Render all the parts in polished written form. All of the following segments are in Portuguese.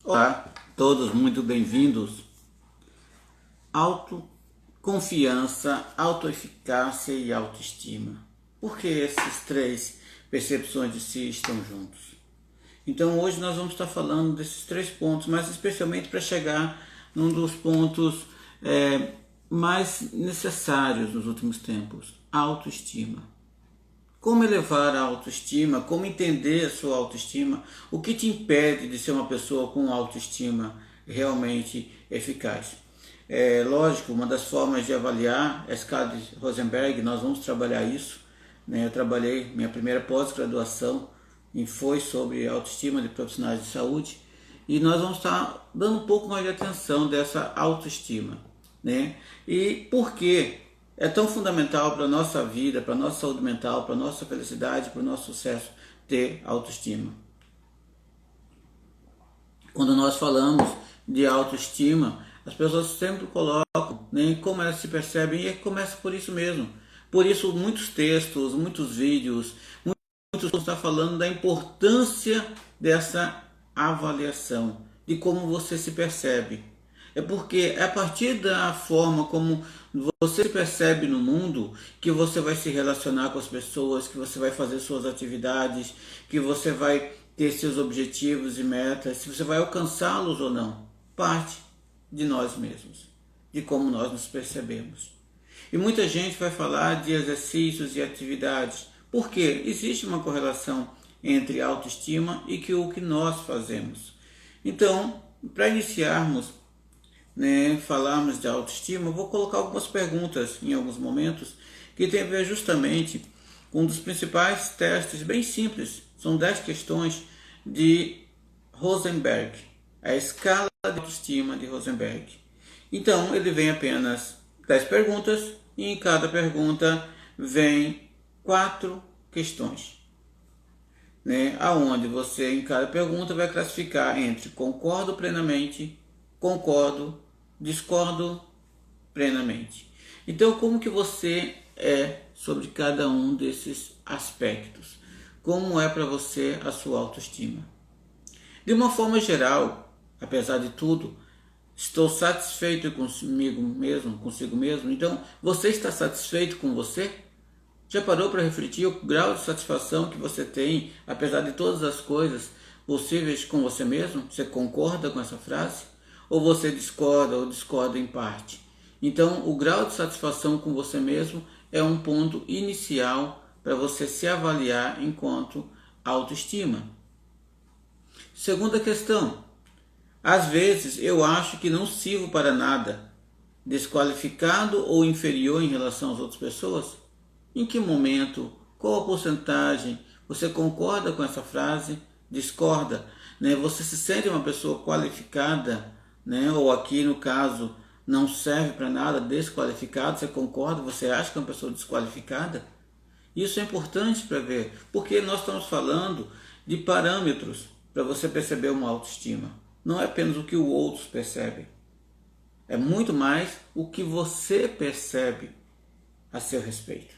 Olá, todos muito bem-vindos. Autoconfiança, autoeficácia e autoestima. Por que esses três percepções de si estão juntos? Então hoje nós vamos estar falando desses três pontos, mas especialmente para chegar num dos pontos mais necessários nos últimos tempos, a autoestima. Como elevar a autoestima, como entender a sua autoestima, o que te impede de ser uma pessoa com autoestima realmente eficaz. É lógico, uma das formas de avaliar a escala de Rosenberg, nós vamos trabalhar isso. Eu trabalhei minha primeira pós-graduação e foi sobre autoestima de profissionais de saúde, e nós vamos estar dando um pouco mais de atenção dessa autoestima. E por quê? É tão fundamental para a nossa vida, para a nossa saúde mental, para a nossa felicidade, para o nosso sucesso, ter autoestima. Quando nós falamos de autoestima, as pessoas sempre colocam como elas se percebem, e começa por isso mesmo. Por isso muitos textos, muitos vídeos, muitos estão falando da importância dessa avaliação, de como você se percebe. É porque é a partir da forma como você se percebe no mundo que você vai se relacionar com as pessoas, que você vai fazer suas atividades, que você vai ter seus objetivos e metas, se você vai alcançá-los ou não. Parte de nós mesmos, de como nós nos percebemos. E muita gente vai falar de exercícios e atividades, porque existe uma correlação entre autoestima e o que nós fazemos. Então, para iniciarmos, falarmos de autoestima, eu vou colocar algumas perguntas em alguns momentos que tem a ver justamente com um dos principais testes bem simples. São 10 questões de Rosenberg, a escala de autoestima de Rosenberg. Então ele vem apenas 10 perguntas e em cada pergunta vem 4 questões, aonde você em cada pergunta vai classificar entre concordo plenamente, concordo, discordo plenamente. Então, como que você é sobre cada um desses aspectos? Como é para você a sua autoestima? De uma forma geral, apesar de tudo, estou satisfeito consigo mesmo. Então, você está satisfeito com você? Já parou para refletir o grau de satisfação que você tem, apesar de todas as coisas possíveis com você mesmo? Você concorda com essa frase? Ou você discorda ou discorda em parte? Então, o grau de satisfação com você mesmo é um ponto inicial para você se avaliar enquanto autoestima. Segunda questão. Às vezes eu acho que não sirvo para nada, desqualificado ou inferior em relação às outras pessoas? Em que momento? Qual a porcentagem? Você concorda com essa frase? Discorda? Você se sente uma pessoa qualificada? Ou aqui no caso não serve para nada, desqualificado? Você concorda? Você acha que é uma pessoa desqualificada? Isso é importante para ver, porque nós estamos falando de parâmetros para você perceber uma autoestima. Não é apenas o que o outro percebe, é muito mais o que você percebe a seu respeito.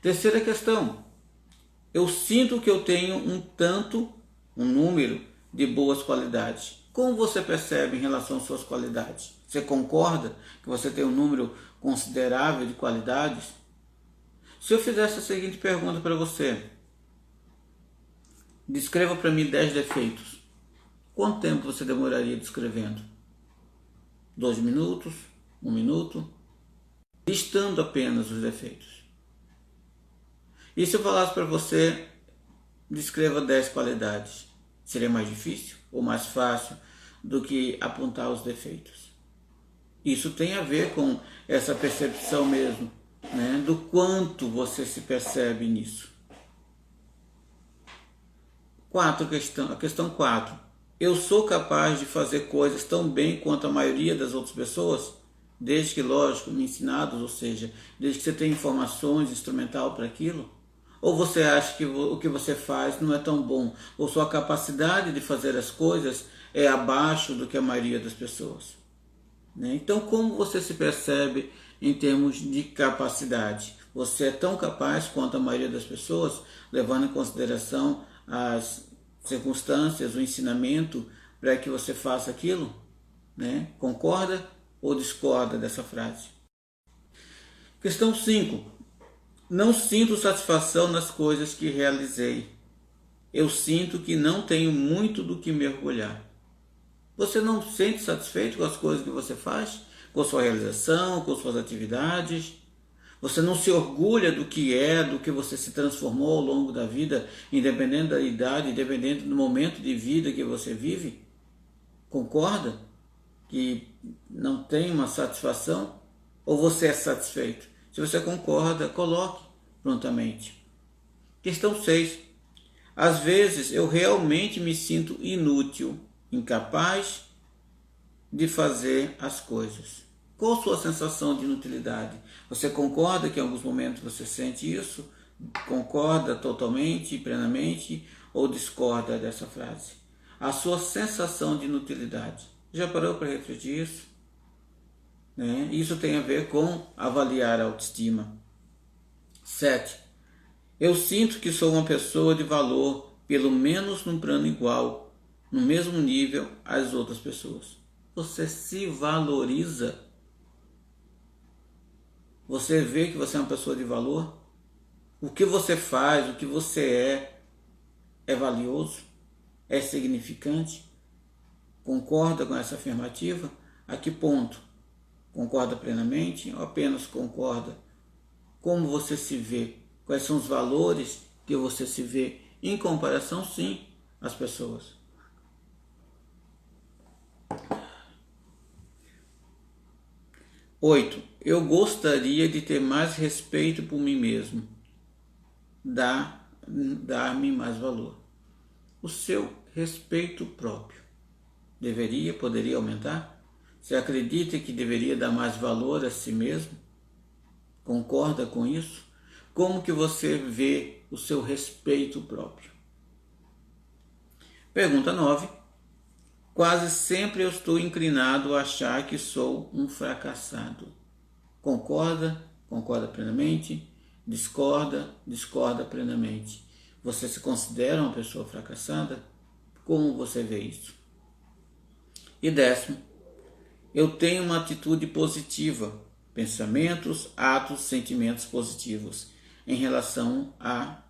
Terceira questão. Eu sinto que eu tenho um número de boas qualidades. Como você percebe em relação às suas qualidades? Você concorda que você tem um número considerável de qualidades? Se eu fizesse a seguinte pergunta para você: descreva para mim 10 defeitos. Quanto tempo você demoraria descrevendo? 2 minutos? 1 minuto? Listando apenas os defeitos. E se eu falasse para você, descreva 10 qualidades? Seria mais difícil ou mais fácil do que apontar os defeitos? Isso tem a ver com essa percepção mesmo, do quanto você se percebe nisso. A questão 4. Eu sou capaz de fazer coisas tão bem quanto a maioria das outras pessoas? Desde que, lógico, me ensinados, ou seja, desde que você tenha informações instrumental para aquilo? Ou você acha que o que você faz não é tão bom? Ou sua capacidade de fazer as coisas é abaixo do que a maioria das pessoas? Então, como você se percebe em termos de capacidade? Você é tão capaz quanto a maioria das pessoas, levando em consideração as circunstâncias, o ensinamento para que você faça aquilo, né? Concorda ou discorda dessa frase? Questão 5. Não sinto satisfação nas coisas que realizei. Eu sinto que não tenho muito do que me orgulhar. Você não se sente satisfeito com as coisas que você faz? Com a sua realização, com suas atividades? Você não se orgulha do que você se transformou ao longo da vida, independente da idade, independente do momento de vida que você vive? Concorda que não tem uma satisfação? Ou você é satisfeito? Se você concorda, coloque prontamente. Questão 6. Às vezes eu realmente me sinto inútil, incapaz de fazer as coisas. Qual a sua sensação de inutilidade? Você concorda que em alguns momentos você sente isso? Concorda totalmente, plenamente ou discorda dessa frase? A sua sensação de inutilidade. Já parou para refletir isso? Né? Isso tem a ver com avaliar a autoestima. 7. Eu sinto que sou uma pessoa de valor, pelo menos num plano igual, no mesmo nível às outras pessoas. Você se valoriza? Você vê que você é uma pessoa de valor? O que você faz, o que você é valioso? É significante? Concorda com essa afirmativa? A que ponto? Concorda plenamente ou apenas concorda? Como você se vê? Quais são os valores que você se vê em comparação, sim, às pessoas? 8. Eu gostaria de ter mais respeito por mim mesmo. Dar-me mais valor. O seu respeito próprio poderia aumentar? Você acredita que deveria dar mais valor a si mesmo? Concorda com isso? Como que você vê o seu respeito próprio? Pergunta 9. Quase sempre eu estou inclinado a achar que sou um fracassado. Concorda? Concorda plenamente? Discorda? Discorda plenamente. Você se considera uma pessoa fracassada? Como você vê isso? E 10. Eu tenho uma atitude positiva, pensamentos, atos, sentimentos positivos em relação a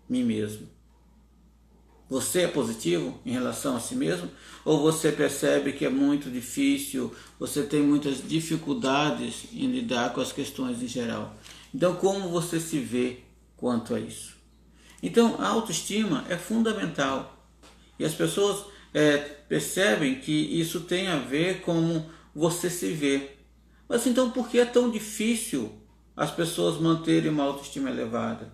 mim mesmo. Você é positivo em relação a si mesmo? Ou você percebe que é muito difícil, você tem muitas dificuldades em lidar com as questões em geral? Então, como você se vê quanto a isso? Então, a autoestima é fundamental. E as pessoas percebem que isso tem a ver com você se vê. Mas então, por que é tão difícil as pessoas manterem uma autoestima elevada?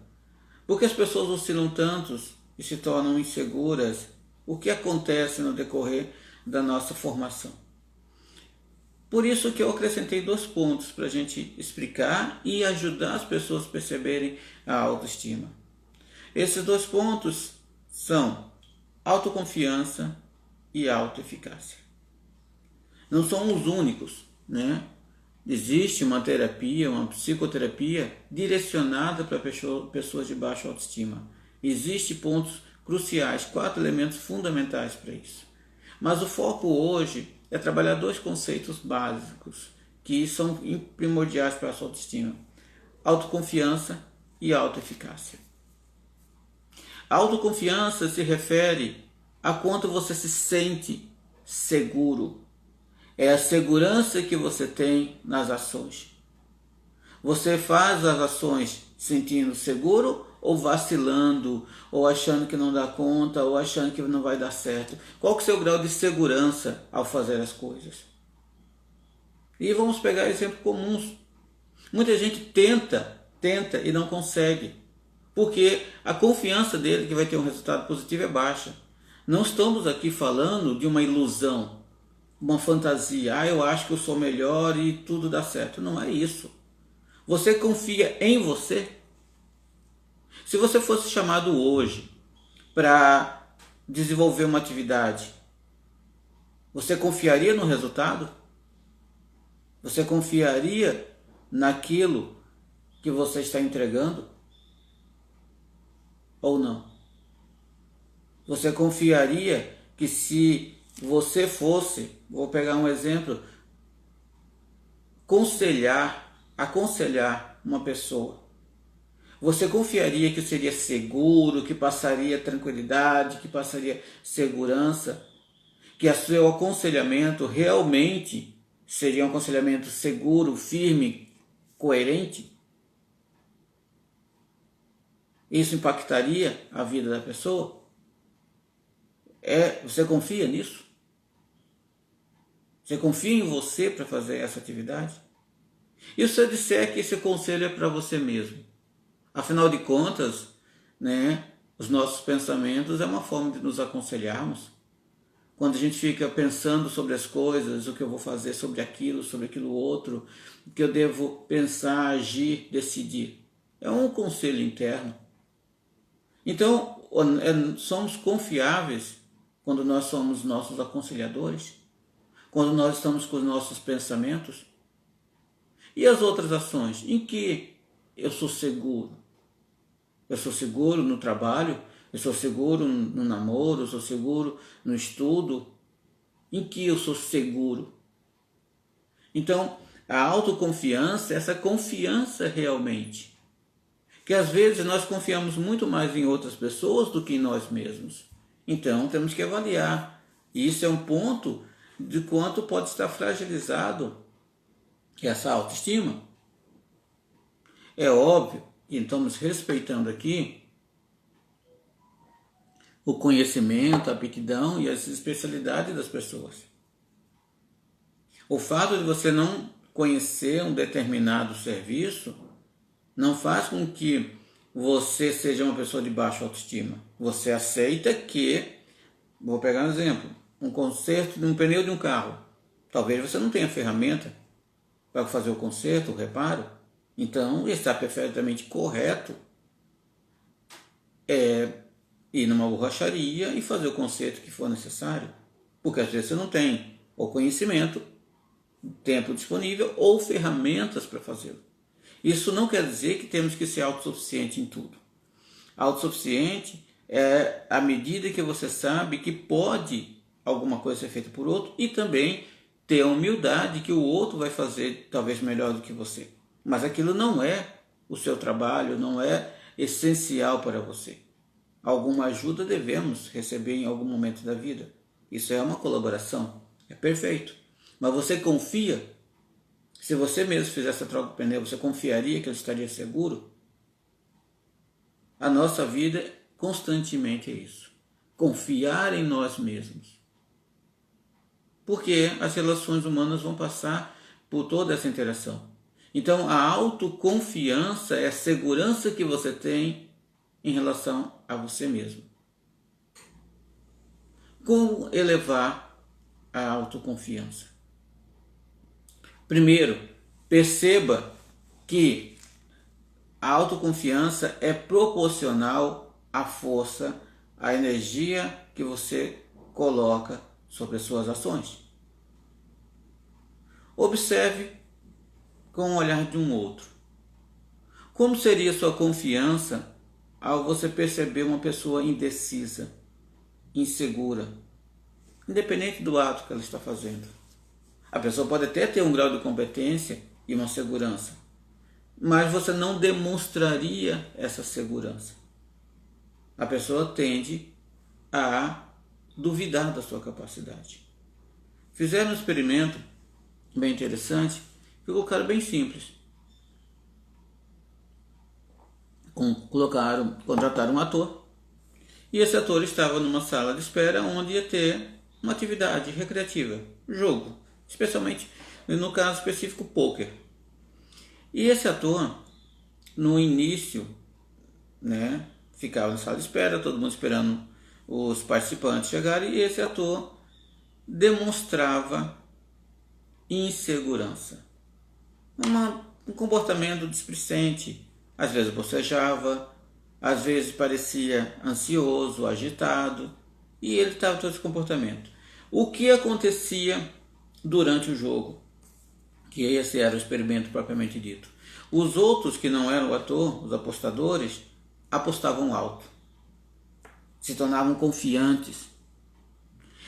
Por que as pessoas oscilam tantos e se tornam inseguras? O que acontece no decorrer da nossa formação? Por isso que eu acrescentei 2 pontos para a gente explicar e ajudar as pessoas a perceberem a autoestima. Esses 2 pontos são autoconfiança e autoeficácia. Não são os únicos, né? Existe uma terapia, uma psicoterapia direcionada para pessoas de baixa autoestima. Existem pontos cruciais, 4 elementos fundamentais para isso. Mas o foco hoje é trabalhar 2 conceitos básicos que são primordiais para a sua autoestima: autoconfiança e autoeficácia. A autoconfiança se refere a quanto você se sente seguro. É a segurança que você tem nas ações. Você faz as ações sentindo seguro ou vacilando, ou achando que não dá conta, ou achando que não vai dar certo? Qual que é o seu grau de segurança ao fazer as coisas? E vamos pegar exemplos comuns. Muita gente tenta e não consegue, porque a confiança dele que vai ter um resultado positivo é baixa. Não estamos aqui falando de uma ilusão, uma fantasia. Eu acho que eu sou melhor e tudo dá certo. Não é isso. Você confia em você? Se você fosse chamado hoje para desenvolver uma atividade, você confiaria no resultado? Você confiaria naquilo que você está entregando? Ou não? Você confiaria que se você fosse, vou pegar um exemplo, aconselhar uma pessoa, você confiaria que seria seguro, que passaria tranquilidade, que passaria segurança, que o seu aconselhamento realmente seria um aconselhamento seguro, firme, coerente? Isso impactaria a vida da pessoa? Você confia nisso? Você confia em você para fazer essa atividade? E se eu disser que esse conselho é para você mesmo? Afinal de contas, né, os nossos pensamentos é uma forma de nos aconselharmos. Quando a gente fica pensando sobre as coisas, o que eu vou fazer sobre aquilo outro, o que eu devo pensar, agir, decidir. É um conselho interno. Então, somos confiáveis quando nós somos nossos aconselhadores, quando nós estamos com os nossos pensamentos. E as outras ações? Em que eu sou seguro? Eu sou seguro no trabalho? Eu sou seguro no namoro? Eu sou seguro no estudo? Em que eu sou seguro? Então, a autoconfiança é essa confiança realmente. Que às vezes nós confiamos muito mais em outras pessoas do que em nós mesmos. Então, temos que avaliar. E isso é um ponto de quanto pode estar fragilizado essa autoestima. É óbvio que estamos respeitando aqui o conhecimento, a aptidão e as especialidades das pessoas. O fato de você não conhecer um determinado serviço não faz com que você seja uma pessoa de baixa autoestima. Você aceita que, vou pegar um exemplo, um conserto de um pneu de um carro. Talvez você não tenha ferramenta para fazer o conserto, o reparo. Então, está perfeitamente correto ir numa borracharia e fazer o conserto que for necessário. Porque às vezes você não tem o conhecimento, tempo disponível ou ferramentas para fazê-lo. Isso não quer dizer que temos que ser autossuficiente em tudo. Autossuficiente é à medida que você sabe que pode alguma coisa ser feita por outro e também ter a humildade que o outro vai fazer talvez melhor do que você. Mas aquilo não é o seu trabalho, não é essencial para você. Alguma ajuda devemos receber em algum momento da vida. Isso é uma colaboração, é perfeito. Mas você confia? Se você mesmo fizesse a troca do pneu, você confiaria que ele estaria seguro? A nossa vida constantemente é isso. Confiar em nós mesmos. Porque as relações humanas vão passar por toda essa interação. Então, a autoconfiança é a segurança que você tem em relação a você mesmo. Como elevar a autoconfiança? Primeiro, perceba que a autoconfiança é proporcional à força, à energia que você coloca sobre as suas ações. Observe com o olhar de um outro. Como seria sua confiança ao você perceber uma pessoa indecisa, insegura, independente do ato que ela está fazendo? A pessoa pode até ter um grau de competência e uma segurança, mas você não demonstraria essa segurança. A pessoa tende a duvidar da sua capacidade. Fizeram um experimento bem interessante que colocaram bem simples. Contrataram um ator e esse ator estava numa sala de espera onde ia ter uma atividade recreativa, jogo, especialmente no caso específico pôquer. E esse ator, no início, ficava na sala de espera, todo mundo esperando os participantes chegarem, e esse ator demonstrava insegurança, um comportamento displicente, às vezes bocejava, às vezes parecia ansioso, agitado, e ele estava todo esse comportamento. O que acontecia durante o jogo? Que esse era o experimento propriamente dito. Os outros que não eram o ator, os apostadores, apostavam alto. se tornavam confiantes.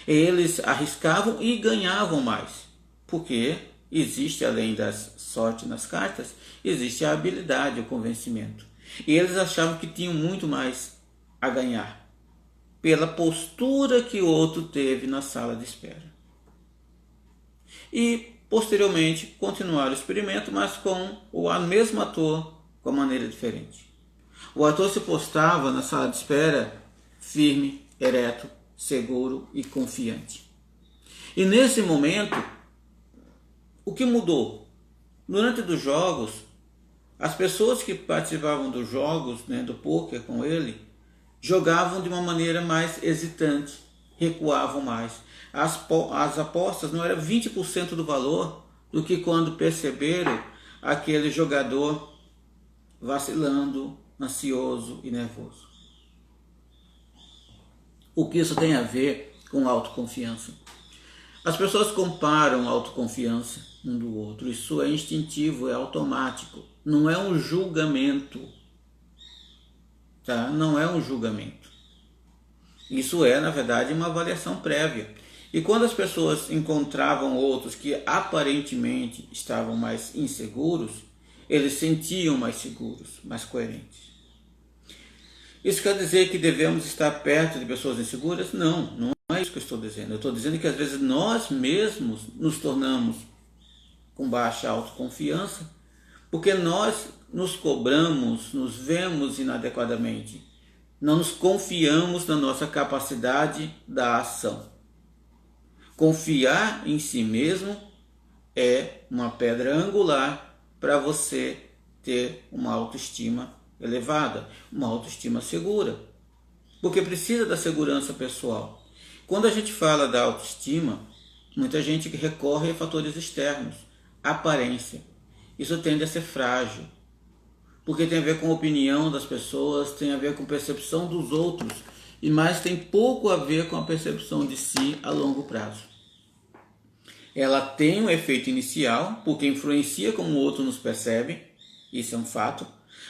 Eles arriscavam e ganhavam mais, porque existe, além da sorte nas cartas, existe a habilidade, o convencimento. E eles achavam que tinham muito mais a ganhar, pela postura que o outro teve na sala de espera. E, posteriormente, continuaram o experimento, mas com o mesmo ator, com a maneira diferente. O ator se postava na sala de espera firme, ereto, seguro e confiante. E nesse momento, o que mudou? Durante os jogos, as pessoas que participavam dos jogos, do poker com ele, jogavam de uma maneira mais hesitante, recuavam mais. As apostas não eram 20% do valor do que quando perceberam aquele jogador vacilando, ansioso e nervoso. O que isso tem a ver com autoconfiança? As pessoas comparam autoconfiança um do outro. Isso é instintivo, é automático. Não é um julgamento. Tá? Não é um julgamento. Isso é, na verdade, uma avaliação prévia. E quando as pessoas encontravam outros que aparentemente estavam mais inseguros, eles sentiam mais seguros, mais coerentes. Isso quer dizer que devemos estar perto de pessoas inseguras? Não, não é isso que eu estou dizendo. Eu estou dizendo que às vezes nós mesmos nos tornamos com baixa autoconfiança porque nós nos cobramos, nos vemos inadequadamente. Não nos confiamos na nossa capacidade da ação. Confiar em si mesmo é uma pedra angular para você ter uma autoestima elevada, uma autoestima segura, porque precisa da segurança pessoal. Quando a gente fala da autoestima, muita gente recorre a fatores externos, aparência. Isso tende a ser frágil, porque tem a ver com a opinião das pessoas, tem a ver com percepção dos outros, e mais tem pouco a ver com a percepção de si a longo prazo. Ela tem um efeito inicial, porque influencia como o outro nos percebe, isso é um fato,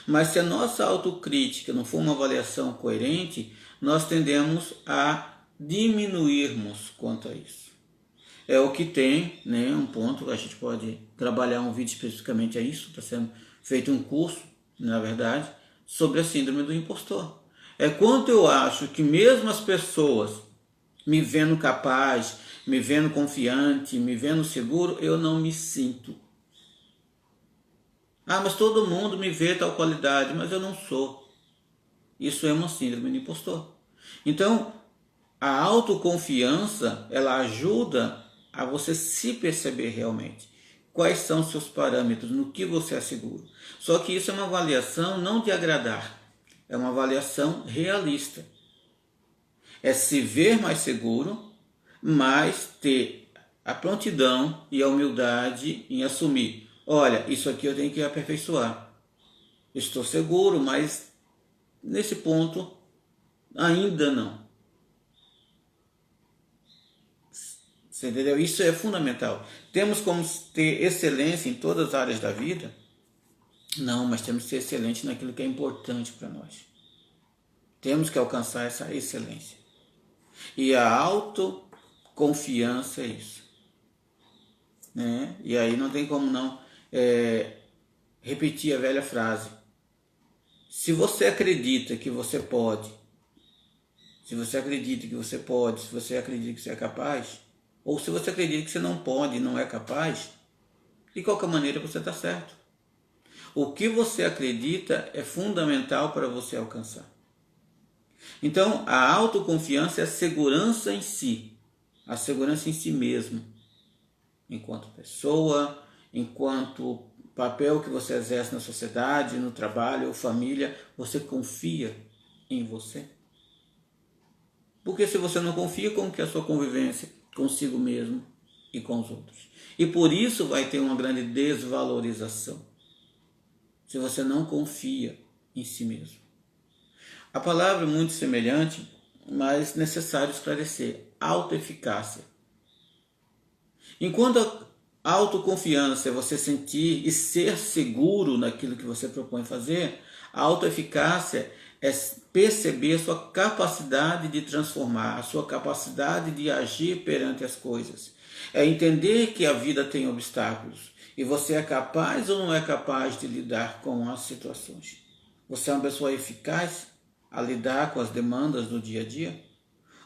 mas se a nossa autocrítica não for uma avaliação coerente, nós tendemos a diminuirmos quanto a isso. É o que tem, um ponto, a gente pode trabalhar um vídeo especificamente a isso, está sendo feito um curso, na verdade, sobre a síndrome do impostor. É quanto eu acho que mesmo as pessoas me vendo capaz, me vendo confiante, me vendo seguro, eu não me sinto. Ah, mas todo mundo me vê tal qualidade, mas eu não sou. Isso é uma síndrome do impostor. Então, a autoconfiança, ela ajuda a você se perceber realmente. Quais são os seus parâmetros, no que você é seguro. Só que isso é uma avaliação não de agradar, é uma avaliação realista. É se ver mais seguro, mas ter a prontidão e a humildade em assumir. Olha, isso aqui eu tenho que aperfeiçoar. Estou seguro, mas nesse ponto ainda não. Você entendeu? Isso é fundamental. Temos como ter excelência em todas as áreas da vida? Não, mas temos que ser excelente naquilo que é importante para nós. Temos que alcançar essa excelência. E a autoconfiança é isso. E aí não tem como não repetir a velha frase. Se você acredita que você pode, se você acredita que você pode, se você acredita que você é capaz, ou se você acredita que você não pode e não é capaz, de qualquer maneira você está certo. O que você acredita é fundamental para você alcançar. Então, a autoconfiança é a segurança em si, a segurança em si mesmo, enquanto pessoa, enquanto papel que você exerce na sociedade, no trabalho ou família, você confia em você. Porque se você não confia, como que é a sua convivência consigo mesmo e com os outros? E por isso vai ter uma grande desvalorização, se você não confia em si mesmo. A palavra é muito semelhante, mas necessário esclarecer. Autoeficácia. Enquanto a autoconfiança é você sentir e ser seguro naquilo que você propõe fazer, a autoeficácia é perceber a sua capacidade de transformar, a sua capacidade de agir perante as coisas. É entender que a vida tem obstáculos e você é capaz ou não é capaz de lidar com as situações. Você é uma pessoa eficaz a lidar com as demandas do dia a dia?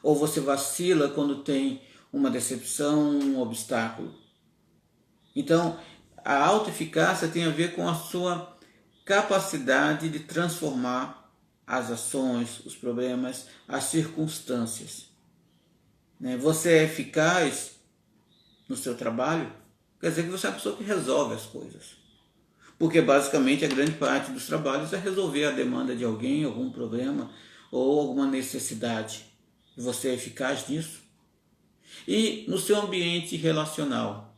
Ou você vacila quando tem uma decepção, um obstáculo? Então, a autoeficácia tem a ver com a sua capacidade de transformar as ações, os problemas, as circunstâncias. Você é eficaz no seu trabalho? Quer dizer que você é a pessoa que resolve as coisas. Porque basicamente a grande parte dos trabalhos é resolver a demanda de alguém, algum problema ou alguma necessidade. E você é eficaz nisso? E no seu ambiente relacional,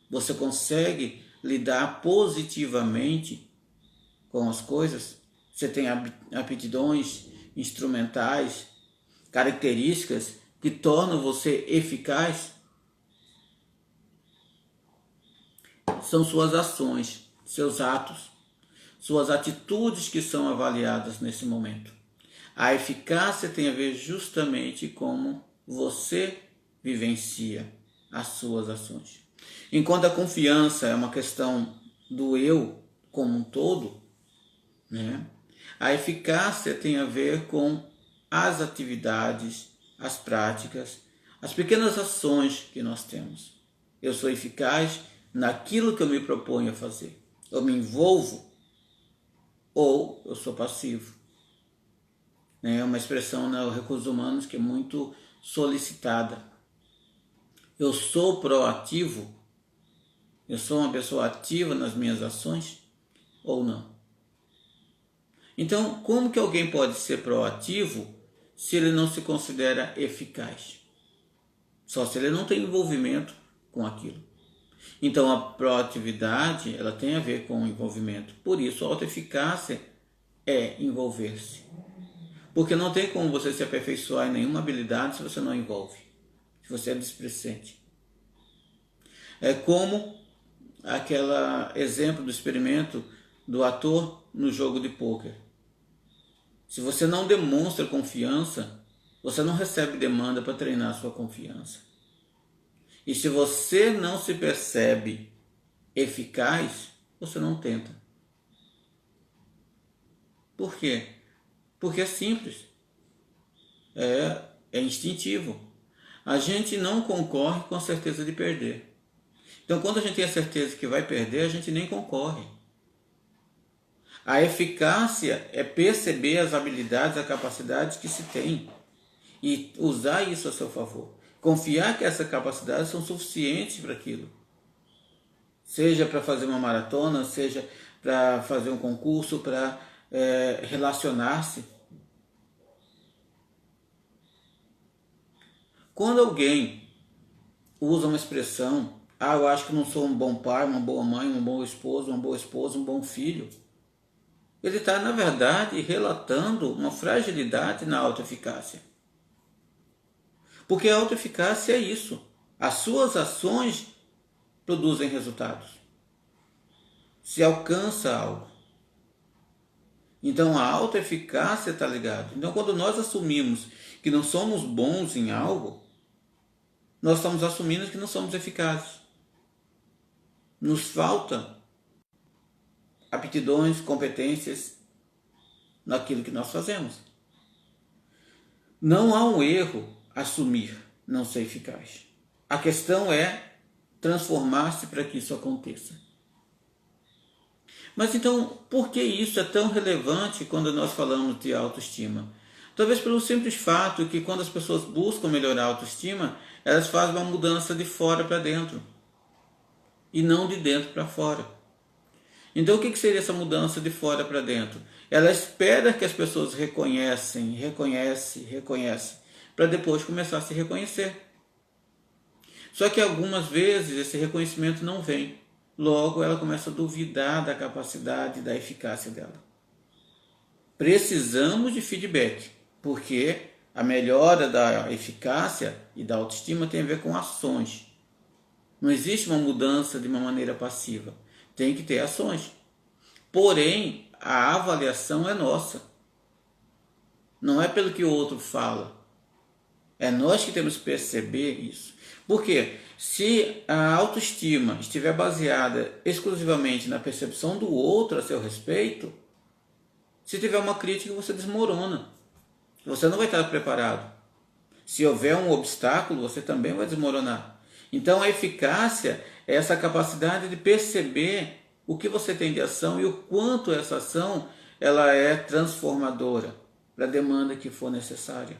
você consegue lidar positivamente com as coisas? Você tem aptidões instrumentais, características que tornam você eficaz? São suas ações, seus atos, suas atitudes que são avaliadas nesse momento. A eficácia tem a ver justamente como você vivencia as suas ações. Enquanto a confiança é uma questão do eu como um todo, a eficácia tem a ver com as atividades, as práticas, as pequenas ações que nós temos. Eu sou eficaz naquilo que eu me proponho a fazer. Eu me envolvo ou eu sou passivo. É uma expressão nos recursos humanos que é muito solicitada. Eu sou proativo? Eu sou uma pessoa ativa nas minhas ações ou não? Então, como que alguém pode ser proativo se ele não se considera eficaz? Só se ele não tem envolvimento com aquilo. Então, a proatividade ela tem a ver com o envolvimento. Por isso, a autoeficácia é envolver-se. Porque não tem como você se aperfeiçoar em nenhuma habilidade se você não envolve. Se você é displicente. É como aquele exemplo do experimento do ator no jogo de pôquer. Se você não demonstra confiança, você não recebe demanda para treinar a sua confiança. E se você não se percebe eficaz, você não tenta. Por quê? Porque é simples. É instintivo. A gente não concorre com a certeza de perder. Então, quando a gente tem a certeza que vai perder, a gente nem concorre. A eficácia é perceber as habilidades, as capacidades que se tem e usar isso a seu favor. Confiar que essas capacidades são suficientes para aquilo. Seja para fazer uma maratona, seja para fazer um concurso, para relacionar-se. Quando alguém usa uma expressão, eu acho que não sou um bom pai, uma boa mãe, um bom esposo, uma boa esposa, um bom filho, ele está, na verdade, relatando uma fragilidade na autoeficácia. Porque a autoeficácia é isso. As suas ações produzem resultados. Se alcança algo. Então a autoeficácia está ligada. Então quando nós assumimos que não somos bons em algo, nós estamos assumindo que não somos eficazes. Nos falta aptidões, competências naquilo que nós fazemos. Não há um erro assumir não ser eficaz. A questão é transformar-se para que isso aconteça. Mas então, por que isso é tão relevante quando nós falamos de autoestima? Talvez pelo simples fato que quando as pessoas buscam melhorar a autoestima, elas fazem uma mudança de fora para dentro e não de dentro para fora. Então, o que seria essa mudança de fora para dentro? Ela espera que as pessoas reconhecem, para depois começar a se reconhecer. Só que algumas vezes esse reconhecimento não vem. Logo, ela começa a duvidar da capacidade e da eficácia dela. Precisamos de feedback, porque a melhora da eficácia e da autoestima tem a ver com ações. Não existe uma mudança de uma maneira passiva. Tem que ter ações. Porém, a avaliação é nossa. Não é pelo que o outro fala. É nós que temos que perceber isso. Por quê? Se a autoestima estiver baseada exclusivamente na percepção do outro a seu respeito, se tiver uma crítica, você desmorona. Você não vai estar preparado. Se houver um obstáculo, você também vai desmoronar. Então a eficácia é essa capacidade de perceber o que você tem de ação e o quanto essa ação ela é transformadora para a demanda que for necessária.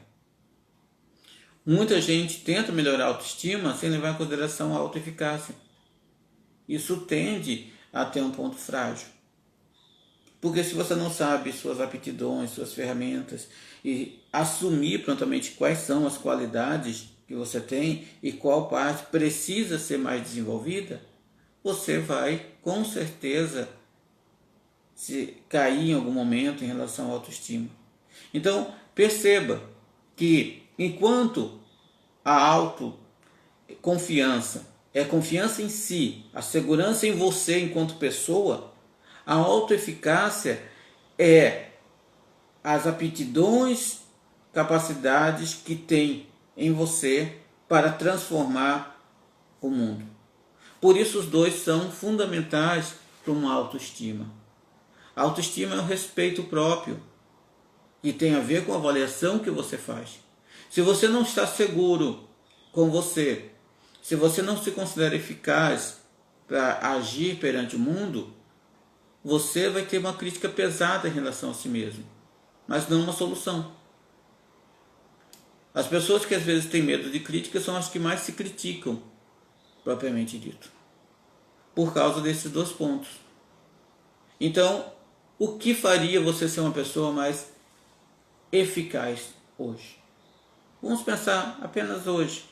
Muita gente tenta melhorar a autoestima sem levar em consideração a autoeficácia. Isso tende a ter um ponto frágil. Porque se você não sabe suas aptidões, suas ferramentas e assumir prontamente quais são as qualidades que você tem e qual parte precisa ser mais desenvolvida, você vai com certeza se cair em algum momento em relação à autoestima. Então perceba que enquanto a autoconfiança é confiança em si, a segurança em você enquanto pessoa, a autoeficácia é as aptidões, capacidades que tem em você para transformar o mundo. Por isso os dois são fundamentais para uma autoestima. A autoestima é o respeito próprio e tem a ver com a avaliação que você faz. Se você não está seguro com você, se você não se considera eficaz para agir perante o mundo, você vai ter uma crítica pesada em relação a si mesmo, mas não uma solução. As pessoas que às vezes têm medo de crítica são as que mais se criticam, propriamente dito, por causa desses dois pontos. Então, o que faria você ser uma pessoa mais eficaz hoje? Vamos pensar apenas hoje.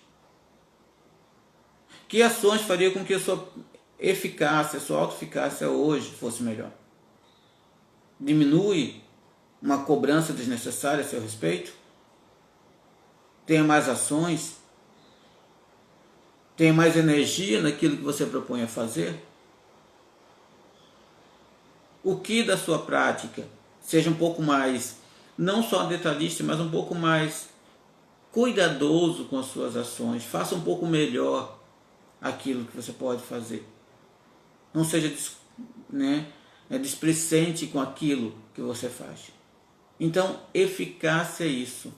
Que ações faria com que a sua eficácia, a sua autoeficácia hoje fosse melhor? Diminui uma cobrança desnecessária a seu respeito? Tenha mais ações? Tenha mais energia naquilo que você propõe a fazer? O que da sua prática seja um pouco mais, não só detalhista, mas um pouco mais cuidadoso com as suas ações. Faça um pouco melhor aquilo que você pode fazer. Não seja displicente com aquilo que você faz. Então, eficácia é isso.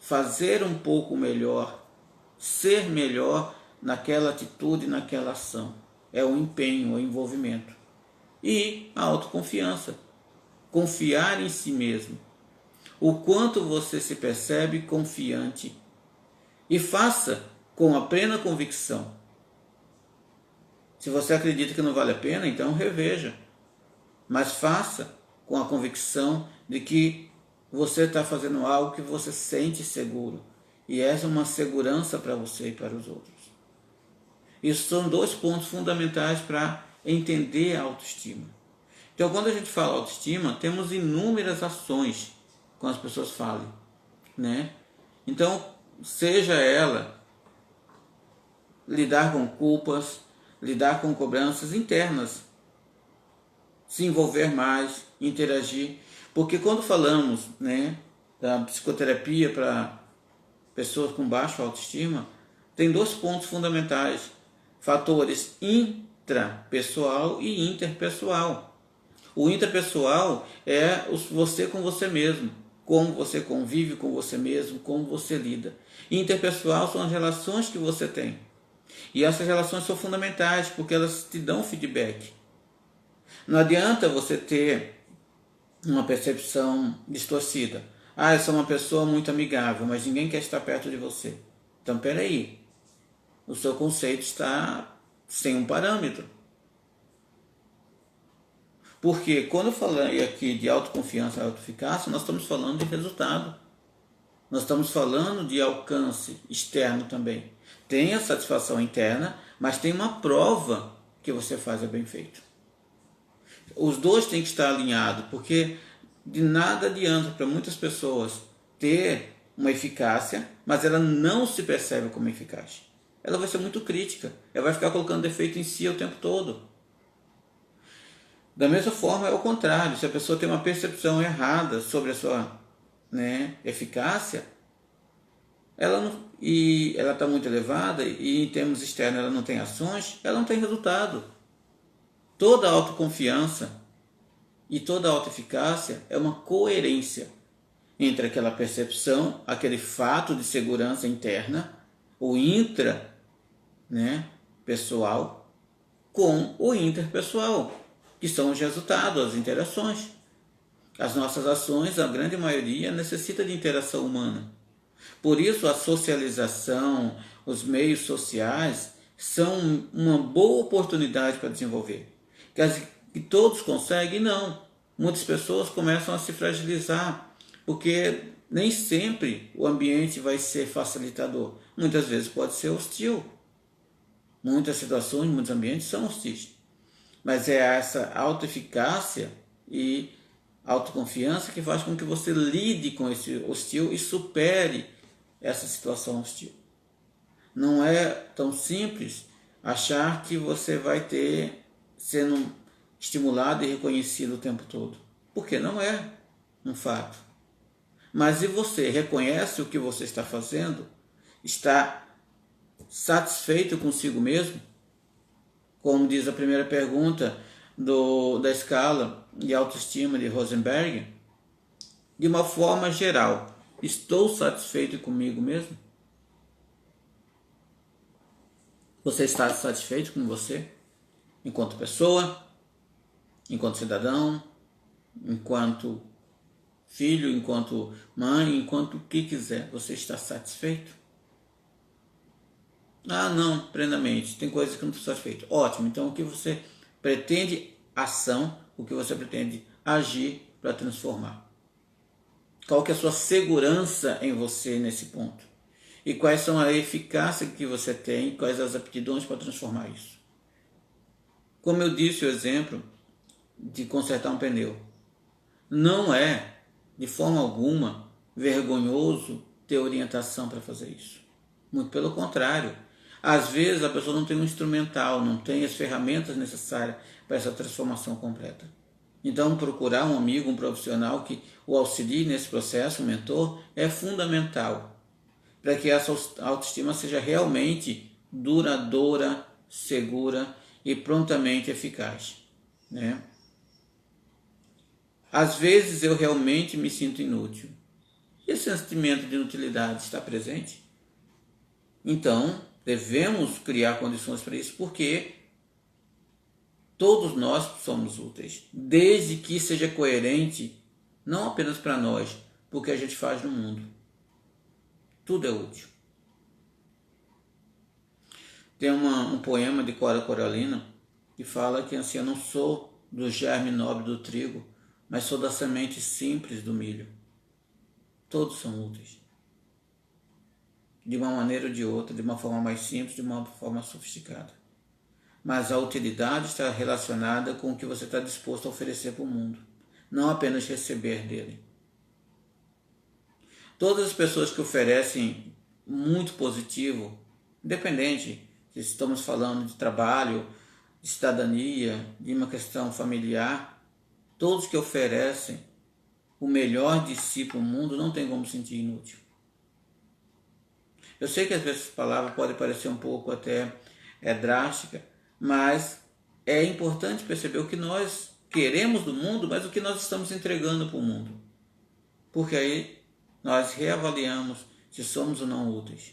Fazer um pouco melhor, ser melhor naquela atitude, naquela ação. É o empenho, o envolvimento. E a autoconfiança. Confiar em si mesmo. O quanto você se percebe confiante. E faça com a plena convicção. Se você acredita que não vale a pena, então reveja. Mas faça com a convicção de que você está fazendo algo que você sente seguro. E essa é uma segurança para você e para os outros. Isso são dois pontos fundamentais para entender a autoestima. Então, quando a gente fala autoestima, temos inúmeras ações quando as pessoas falam, né? Então, seja ela lidar com culpas, lidar com cobranças internas, se envolver mais, interagir. Porque quando falamos, da psicoterapia para pessoas com baixa autoestima, tem dois pontos fundamentais: fatores intrapessoal e interpessoal. O interpessoal é você com você mesmo, como você convive com você mesmo, como você lida. Interpessoal são as relações que você tem. E essas relações são fundamentais porque elas te dão feedback. Não adianta você ter uma percepção distorcida. Eu sou uma pessoa muito amigável, mas ninguém quer estar perto de você. Então, peraí. O seu conceito está sem um parâmetro. Porque quando eu falei aqui de autoconfiança e autoeficácia, nós estamos falando de resultado. Nós estamos falando de alcance externo também. Tem a satisfação interna, mas tem uma prova que você faz bem feito. Os dois têm que estar alinhados, porque de nada adianta para muitas pessoas ter uma eficácia, mas ela não se percebe como eficaz. Ela vai ser muito crítica, ela vai ficar colocando defeito em si o tempo todo. Da mesma forma é o contrário, se a pessoa tem uma percepção errada sobre a sua né, eficácia, ela não, e ela está muito elevada e em termos externos ela não tem ações, ela não tem resultado. Toda autoconfiança e toda autoeficácia é uma coerência entre aquela percepção, aquele fato de segurança interna, o intra, né, pessoal, com o interpessoal, que são os resultados, as interações. As nossas ações, a grande maioria, necessita de interação humana. Por isso, a socialização, os meios sociais, são uma boa oportunidade para desenvolver. Que todos conseguem? Não. Muitas pessoas começam a se fragilizar, porque nem sempre o ambiente vai ser facilitador. Muitas vezes pode ser hostil. Muitas situações, muitos ambientes são hostis. Mas é essa autoeficácia e autoconfiança que faz com que você lide com esse hostil e supere essa situação hostil. Não é tão simples achar que você vai ter sendo estimulado e reconhecido o tempo todo, porque não é um fato. Mas se você reconhece o que você está fazendo, está satisfeito consigo mesmo, como diz a primeira pergunta da escala de autoestima de Rosenberg, de uma forma geral, estou satisfeito comigo mesmo? Você está satisfeito com você? Enquanto pessoa, enquanto cidadão, enquanto filho, enquanto mãe, enquanto o que quiser. Você está satisfeito? Ah, não, plenamente. Tem coisas que não estou satisfeito. Ótimo, então o que você pretende ação, o que você pretende agir para transformar? Qual que é a sua segurança em você nesse ponto? E quais são a eficácia que você tem, quais as aptidões para transformar isso? Como eu disse o exemplo de consertar um pneu. Não é, de forma alguma, vergonhoso ter orientação para fazer isso. Muito pelo contrário. Às vezes a pessoa não tem um instrumental, não tem as ferramentas necessárias para essa transformação completa. Então procurar um amigo, um profissional que o auxilie nesse processo, um mentor, é fundamental para que essa autoestima seja realmente duradoura, segura e prontamente eficaz, né? Às vezes eu realmente me sinto inútil. E esse sentimento de inutilidade está presente? Então, devemos criar condições para isso, porque todos nós somos úteis, desde que seja coerente, não apenas para nós, porque a gente faz no mundo. Tudo é útil. Tem um poema de Cora Coralina que fala que assim, eu não sou do germe nobre do trigo, mas sou da semente simples do milho. Todos são úteis. De uma maneira ou de outra, de uma forma mais simples, de uma forma sofisticada. Mas a utilidade está relacionada com o que você está disposto a oferecer para o mundo, não apenas receber dele. Todas as pessoas que oferecem muito positivo, independente se estamos falando de trabalho, de cidadania, de uma questão familiar, todos que oferecem o melhor de si para o mundo não tem como se sentir inútil. Eu sei que às vezes essa palavra pode parecer um pouco até drástica, mas é importante perceber o que nós queremos do mundo, mas o que nós estamos entregando para o mundo. Porque aí nós reavaliamos se somos ou não úteis.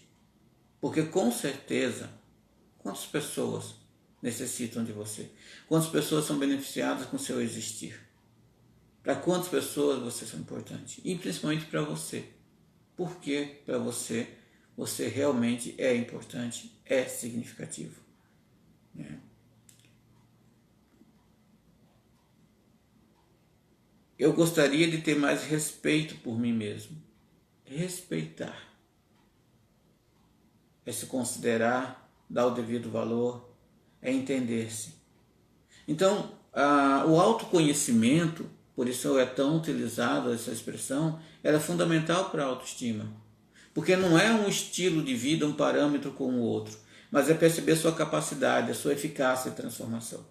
Porque com certeza, quantas pessoas necessitam de você? Quantas pessoas são beneficiadas com o seu existir? Para quantas pessoas você é importante? E principalmente para você. Porque para você realmente é importante, é significativo. Eu gostaria de ter mais respeito por mim mesmo. Respeitar é se considerar, dar o devido valor, é entender-se. Então, o autoconhecimento, por isso é tão utilizada essa expressão, ela é fundamental para a autoestima. Porque não é um estilo de vida, um parâmetro como o outro, mas é perceber sua capacidade, a sua eficácia e transformação.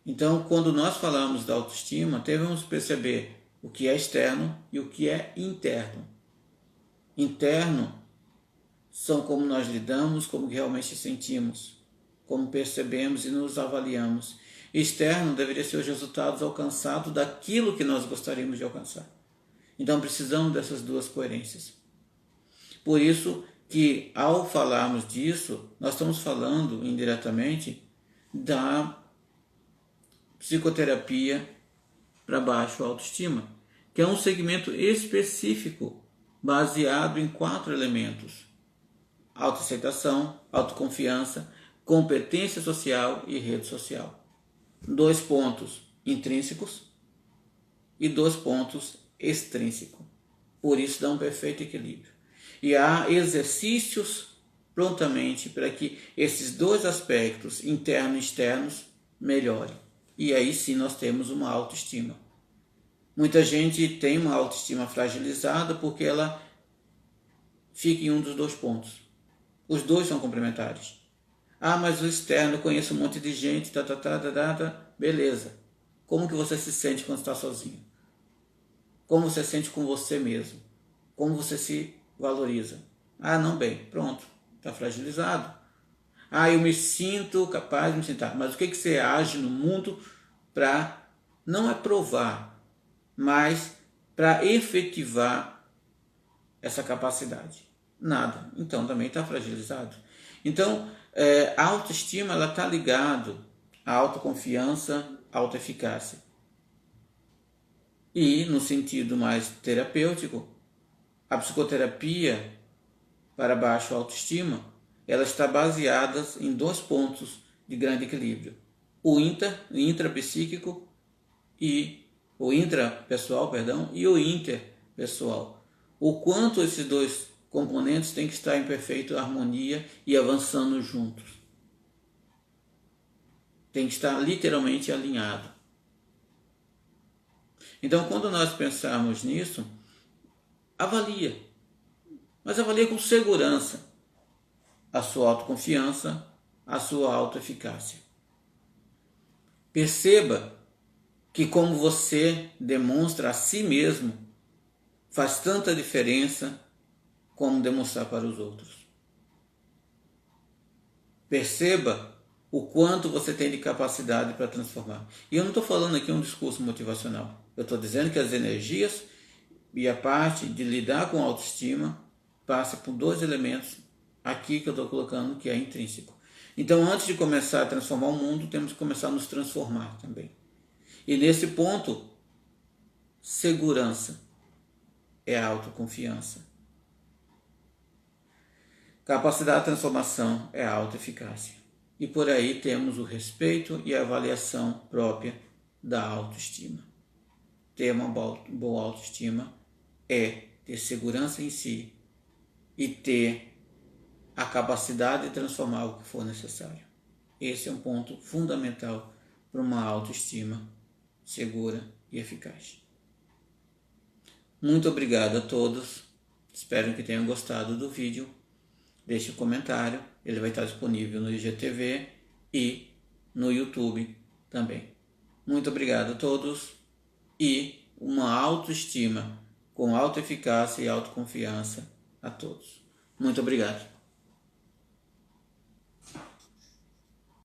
Então, quando nós falamos da autoestima, devemos perceber o que é externo e o que é interno. Interno são como nós lidamos, como realmente sentimos, como percebemos e nos avaliamos. Externo deveria ser os resultados alcançados daquilo que nós gostaríamos de alcançar. Então precisamos dessas duas coerências. Por isso que ao falarmos disso, nós estamos falando indiretamente da psicoterapia para baixo autoestima, que é um segmento específico baseado em 4 elementos: autoaceitação, autoconfiança, competência social e rede social. 2 pontos intrínsecos e 2 pontos extrínsecos. Por isso dá um perfeito equilíbrio. E há exercícios prontamente para que esses 2 aspectos, internos e externos, melhorem. E aí sim nós temos uma autoestima. Muita gente tem uma autoestima fragilizada porque ela fica em um dos 2 pontos. Os 2 são complementares. Ah, mas o externo, eu conheço um monte de gente, beleza. Como que você se sente quando está sozinho? Como você se sente com você mesmo? Como você se valoriza? Ah, não, bem, pronto, está fragilizado. Ah, eu me sinto capaz de me sentar. Mas o que você age no mundo para, não é provar, mas para efetivar essa capacidade? Nada. Então também está fragilizado. Então, a autoestima está ligada à autoconfiança, à autoeficácia. E, no sentido mais terapêutico, a psicoterapia para baixo autoestima, ela está baseada em 2 pontos de grande equilíbrio: o intrapsíquico e o intrapessoal, e o interpessoal. O quanto esses 2 componentes têm que estar em perfeita harmonia e avançando juntos. Tem que estar literalmente alinhado. Então, quando nós pensarmos nisso, avalia. Mas avalia com segurança a sua autoconfiança, a sua autoeficácia. Perceba que como você demonstra a si mesmo, faz tanta diferença como demonstrar para os outros. Perceba o quanto você tem de capacidade para transformar. E eu não estou falando aqui um discurso motivacional. Eu estou dizendo que as energias e a parte de lidar com a autoestima passa por 2 elementos aqui que eu estou colocando, que é intrínseco. Então, antes de começar a transformar o mundo, temos que começar a nos transformar também. E nesse ponto, segurança é a autoconfiança. Capacidade de transformação é a autoeficácia. E por aí temos o respeito e a avaliação própria da autoestima. Ter uma boa autoestima é ter segurança em si e ter a capacidade de transformar o que for necessário. Esse é um ponto fundamental para uma autoestima segura e eficaz. Muito obrigado a todos. Espero que tenham gostado do vídeo. Deixe um comentário. Ele vai estar disponível no IGTV e no YouTube também. Muito obrigado a todos e uma autoestima com autoeficácia e autoconfiança a todos. Muito obrigado.